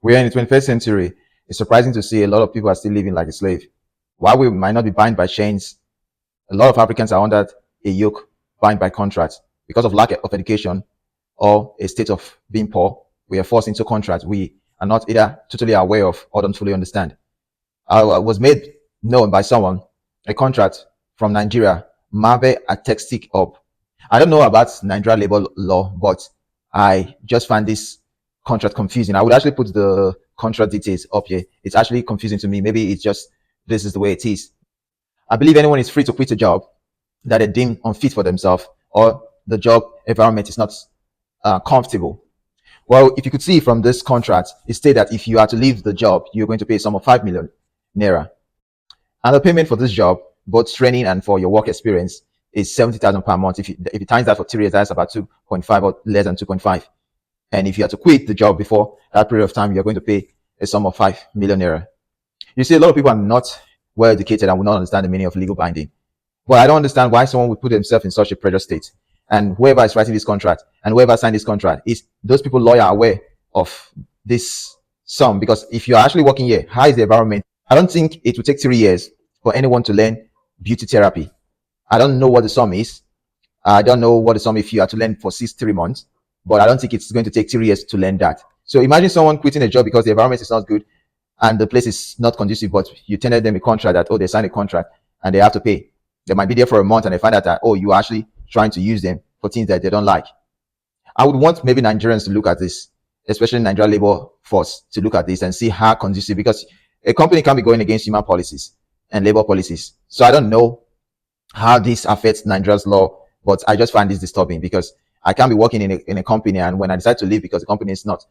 We are in the 21st century. It's surprising to see a lot of people are still living like a slave. While we might not be bound by chains, a lot of Africans are under a yoke, bound by contracts. Because of lack of education or a state of being poor, we are forced into contracts we are not either totally aware of or don't fully understand. I was made known by someone a contract from Nigeria, Mave Atextic up. I don't know about Nigeria labor law, but I just find this contract confusing. I would actually put the contract details up here. It's actually confusing to me. Maybe it's just this is the way it is. I believe anyone is free to quit a job that they deem unfit for themselves or the job environment is not comfortable. Well, if you could see from this contract, it states that if you are to leave the job, you're going to pay a sum of 5 million naira. And the payment for this job, both training and for your work experience, is 70,000 per month. If you times that for 3 years, that's about 2.5 or less than 2.5. And if you have to quit the job before that period of time, you're going to pay a sum of 5 million naira. You see, a lot of people are not well educated and will not understand the meaning of legal binding. But I don't understand why someone would put themselves in such a pressure state. And whoever is writing this contract and whoever signed this contract, is those people lawyer aware of this sum? Because if you're actually working here, how is the environment? I don't think it will take 3 years for anyone to learn beauty therapy. I don't know what the sum is. I don't know what the sum if you are to learn for 3 months, but I don't think it's going to take 3 years to learn that. So imagine someone quitting a job because the environment is not good and the place is not conducive, but you tendered them a contract that, oh, they signed a contract and they have to pay. They might be there for a month and they find out that, oh, you're actually trying to use them for things that they don't like. I would want maybe Nigerians to look at this, especially Nigeria labor force, to look at this and see how conducive, because a company can be going against human policies and labor policies. So I don't know how this affects Nigeria's law, but I just find this disturbing because I can't be working in a company, and when I decide to leave because the company is not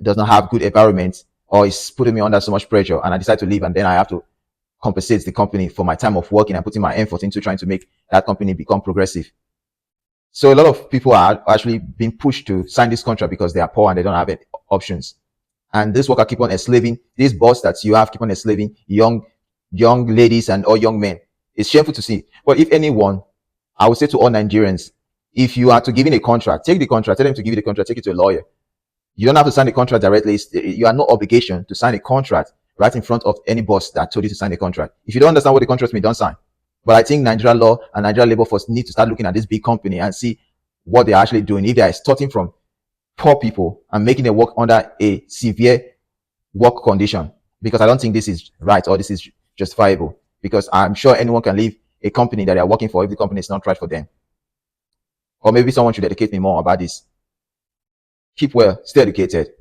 does not have good environment or is putting me under so much pressure, and I decide to leave, and then I have to compensate the company for my time of working and putting my effort into trying to make that company become progressive. So a lot of people are actually being pushed to sign this contract because they are poor and they don't have any options. And this worker keep on enslaving, this boss that you have keep on enslaving young ladies and all young men. It's shameful to see. But if anyone, I would say to all Nigerians, if you are to give in a contract, take the contract, tell them to give you the contract, take it to a lawyer. You don't have to sign the contract directly. You have no obligation to sign a contract right in front of any boss that told you to sign the contract. If you don't understand what the contract means, don't sign. But I think Nigeria law and Nigeria labor force need to start looking at this big company and see what they're actually doing. If they are starting from poor people and making them work under a severe work condition, because I don't think this is right or this is justifiable, because I'm sure anyone can leave a company that they are working for if the company is not right for them. Or maybe someone should educate me more about this. Keep well, stay educated.